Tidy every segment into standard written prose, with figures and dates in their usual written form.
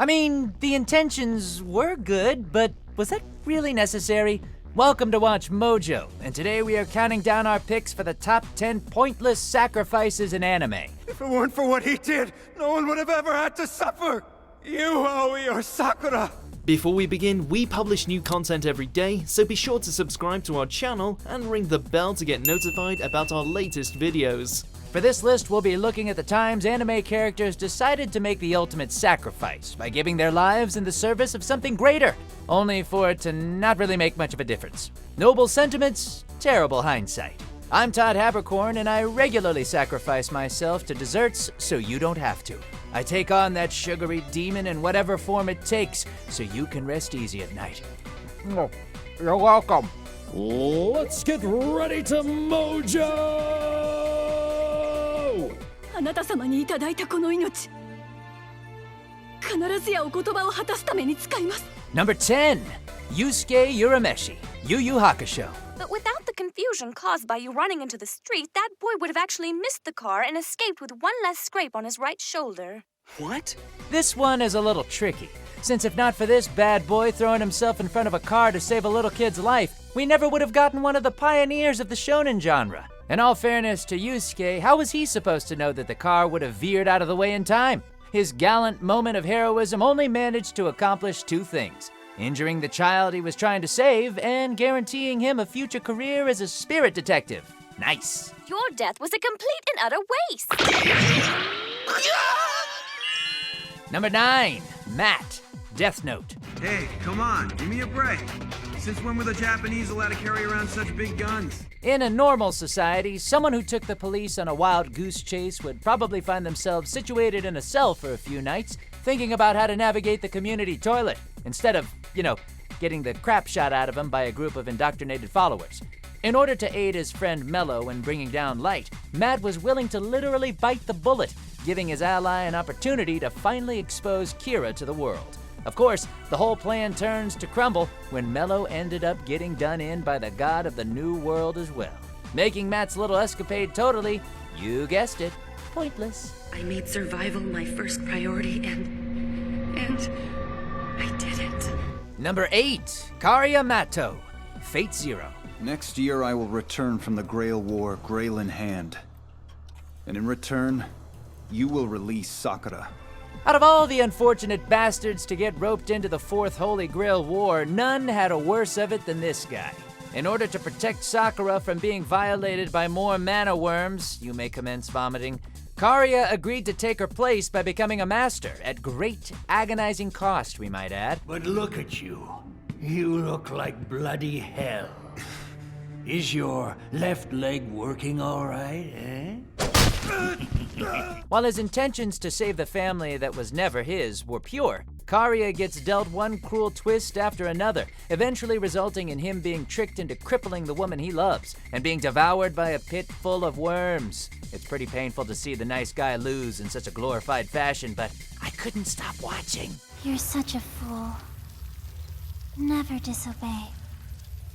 I mean, the intentions were good, but was that really necessary? Welcome to Watch Mojo, and today we are counting down our picks for the top 10 pointless sacrifices in anime. If it weren't for what he did, no one would have ever had to suffer! You owe your Sakura! Before we begin, we publish new content every day, so be sure to subscribe to our channel and ring the bell to get notified about our latest videos. For this list, we'll be looking at the times anime characters decided to make the ultimate sacrifice by giving their lives in the service of something greater, only for it to not really make much of a difference. Noble sentiments, terrible hindsight. I'm Todd Haberkorn, and I regularly sacrifice myself to desserts so you don't have to. I take on that sugary demon in whatever form it takes so you can rest easy at night. Oh, you're welcome. Let's get ready to Mojo! あなた様にいただいたこの命、必ずやお言葉を果たすために使います。 Number 10, Yusuke Urameshi, Yu Hakusho. But without the confusion caused by you running into the street, that boy would have actually missed the car and escaped with one less scrape on his right shoulder. What? This one is a little tricky, since if not for this bad boy throwing himself in front of a car to save a little kid's life, we never would have gotten one of the pioneers of the shonen genre. In all fairness to Yusuke, how was he supposed to know that the car would have veered out of the way in time? His gallant moment of heroism only managed to accomplish two things: injuring the child he was trying to save and guaranteeing him a future career as a spirit detective. Nice. Your death was a complete and utter waste. Number 9, Matt, Death Note. Hey, come on, give me a break. Since when were the Japanese allowed to carry around such big guns? In a normal society, someone who took the police on a wild goose chase would probably find themselves situated in a cell for a few nights, thinking about how to navigate the community toilet, instead of, getting the crap shot out of him by a group of indoctrinated followers. In order to aid his friend Mello in bringing down Light, Matt was willing to literally bite the bullet, giving his ally an opportunity to finally expose Kira to the world. Of course, the whole plan turns to crumble when Mello ended up getting done in by the god of the new world as well, making Matt's little escapade totally, you guessed it, pointless. I made survival my first priority and I did it. Number 8, Kariya Matou, Fate Zero. Next year I will return from the Grail War, Grail in hand. And in return, you will release Sakura. Out of all the unfortunate bastards to get roped into the Fourth Holy Grail War, none had a worse of it than this guy. In order to protect Sakura from being violated by more mana worms, you may commence vomiting, Kariya agreed to take her place by becoming a master, at great, agonizing cost, we might add. But look at you. You look like bloody hell. Is your left leg working all right, eh? While his intentions to save the family that was never his were pure, Kariya gets dealt one cruel twist after another, eventually resulting in him being tricked into crippling the woman he loves and being devoured by a pit full of worms. It's pretty painful to see the nice guy lose in such a glorified fashion, but I couldn't stop watching. You're such a fool. Never disobey,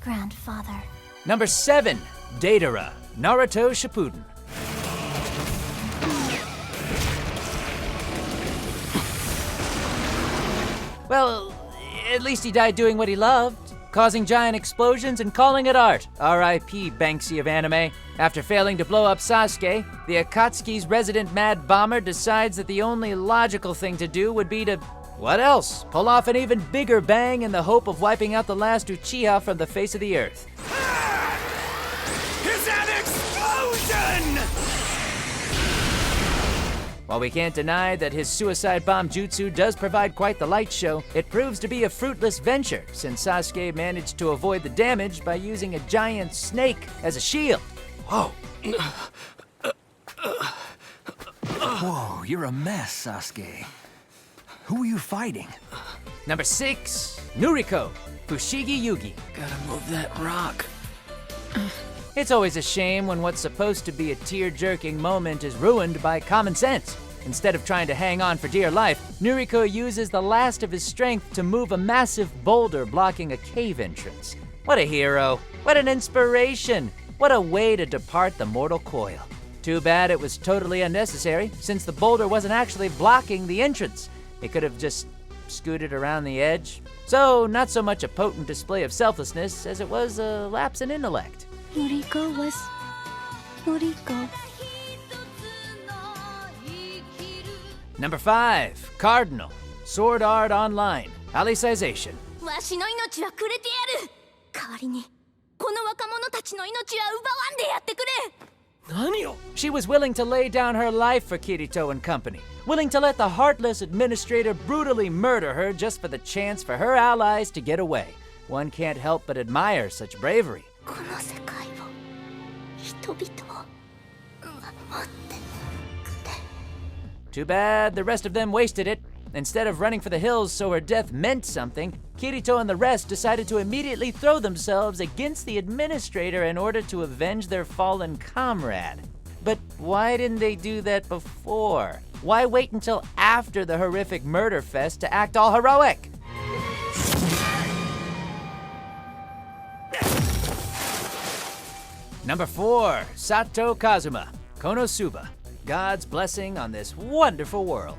grandfather. Number 7, Deidara, Naruto Shippuden. Well, at least he died doing what he loved, causing giant explosions and calling it art. R.I.P. Banksy of anime. After failing to blow up Sasuke, the Akatsuki's resident mad bomber decides that the only logical thing to do would be to, what else? Pull off an even bigger bang in the hope of wiping out the last Uchiha from the face of the earth. Is an explosion! While we can't deny that his suicide bomb jutsu does provide quite the light show, it proves to be a fruitless venture, since Sasuke managed to avoid the damage by using a giant snake as a shield. Whoa. Whoa, you're a mess, Sasuke. Who are you fighting? Number 6, Noriko, Fushi Yuugi. Gotta move that rock. It's always a shame when what's supposed to be a tear-jerking moment is ruined by common sense. Instead of trying to hang on for dear life, Noriko uses the last of his strength to move a massive boulder blocking a cave entrance. What a hero. What an inspiration. What a way to depart the mortal coil. Too bad it was totally unnecessary, since the boulder wasn't actually blocking the entrance. It could have just scooted around the edge. So, not so much a potent display of selflessness as it was a lapse in intellect. Noriko was... Noriko. Number 5, Cardinal, Sword Art Online Alicization. わしの命はくれてやる。代わりにこの若者たちの命は奪わんでやってくれ。She was willing to lay down her life for Kirito and company, willing to let the heartless administrator brutally murder her just for the chance for her allies to get away. One can't help but admire such bravery. この世界を人々を守って Too bad the rest of them wasted it. Instead of running for the hills so her death meant something, Kirito and the rest decided to immediately throw themselves against the administrator in order to avenge their fallen comrade. But why didn't they do that before? Why wait until after the horrific murder fest to act all heroic? Number 4, Satou Kazuma, KonoSuba. God's blessing on this wonderful world.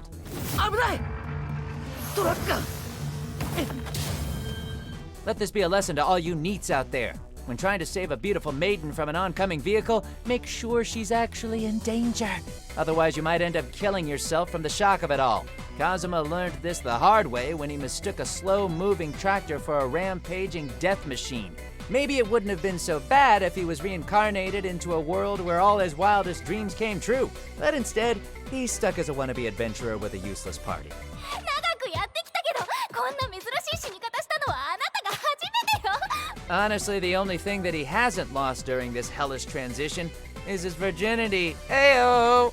Let this be a lesson to all you neets out there. When trying to save a beautiful maiden from an oncoming vehicle, make sure she's actually in danger. Otherwise, you might end up killing yourself from the shock of it all. Kazuma learned this the hard way when he mistook a slow-moving tractor for a rampaging death machine. Maybe it wouldn't have been so bad if he was reincarnated into a world where all his wildest dreams came true. But instead, he's stuck as a wannabe adventurer with a useless party. 長くやってきたけど、こんな珍しい死に方したのはあなたが初めてよ。 Honestly, the only thing that he hasn't lost during this hellish transition is his virginity. Heyo!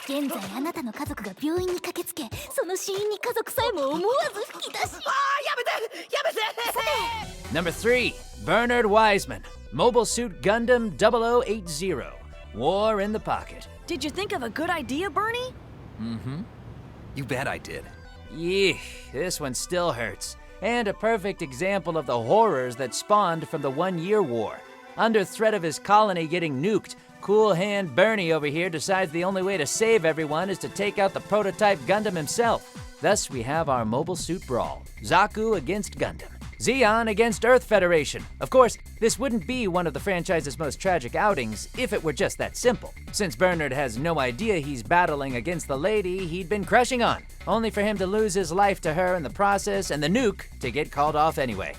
現在あなたの家族が病院に駆けつけ、その死因に家族さえも思わず吹き出し。やめて！やめて！ Number 3, Bernard Wiseman, Mobile Suit Gundam 0080. War in the pocket. Did you think of a good idea, Bernie? Mm-hmm. You bet I did. Yeesh, this one still hurts. And a perfect example of the horrors that spawned from the 1-year war. Under threat of his colony getting nuked, Cool Hand Bernie over here decides the only way to save everyone is to take out the prototype Gundam himself. Thus we have our mobile suit brawl. Zaku against Gundam. Zeon against Earth Federation. Of course, this wouldn't be one of the franchise's most tragic outings if it were just that simple, since Bernard has no idea he's battling against the lady he'd been crushing on, only for him to lose his life to her in the process and the nuke to get called off anyway.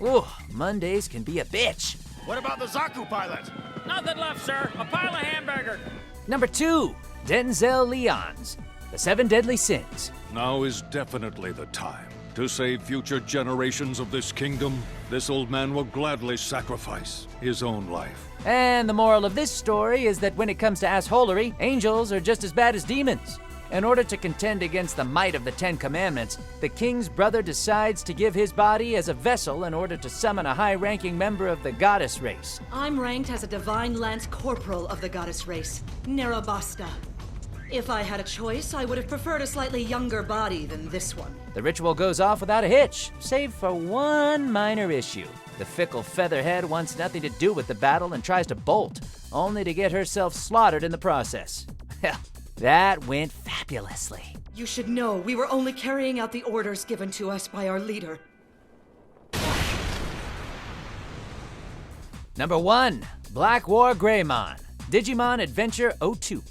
Ooh, Mondays can be a bitch. What about the Zaku pilot? Nothing left, sir. A pile of hamburger. Number 2, Denzel Liones, The 7 Deadly Sins. Now is definitely the time. To save future generations of this kingdom, this old man will gladly sacrifice his own life. And the moral of this story is that when it comes to assholery, angels are just as bad as demons. In order to contend against the might of the 10 Commandments, the king's brother decides to give his body as a vessel in order to summon a high-ranking member of the goddess race. I'm ranked as a Divine Lance Corporal of the goddess race, Nerabasta. If I had a choice, I would have preferred a slightly younger body than this one. The ritual goes off without a hitch, save for one minor issue. The fickle featherhead wants nothing to do with the battle and tries to bolt, only to get herself slaughtered in the process. Hell, that went fabulously. You should know we were only carrying out the orders given to us by our leader. Number 1, BlackWarGreymon, Digimon Adventure 02.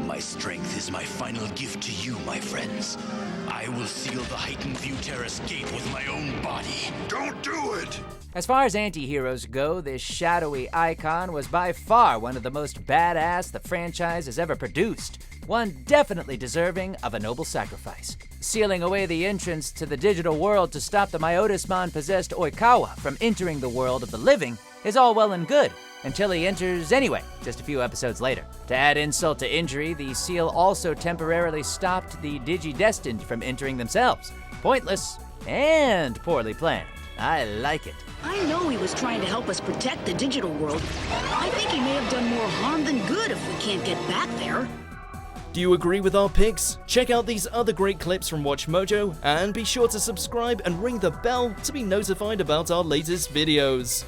My strength is my final gift to you, my friends. I will seal the heightened view terrace gate with my own body. Don't do it! As far as anti-heroes go, this shadowy icon was by far one of the most badass the franchise has ever produced. One definitely deserving of a noble sacrifice. Sealing away the entrance to the digital world to stop the Myotismon-possessed Oikawa from entering the world of the living is all well and good, until he enters anyway, just a few episodes later. To add insult to injury, the seal also temporarily stopped the Digidestined from entering themselves. Pointless and poorly planned. I like it. I know he was trying to help us protect the digital world. I think he may have done more harm than good if we can't get back there. Do you agree with our picks? Check out these other great clips from WatchMojo, and be sure to subscribe and ring the bell to be notified about our latest videos.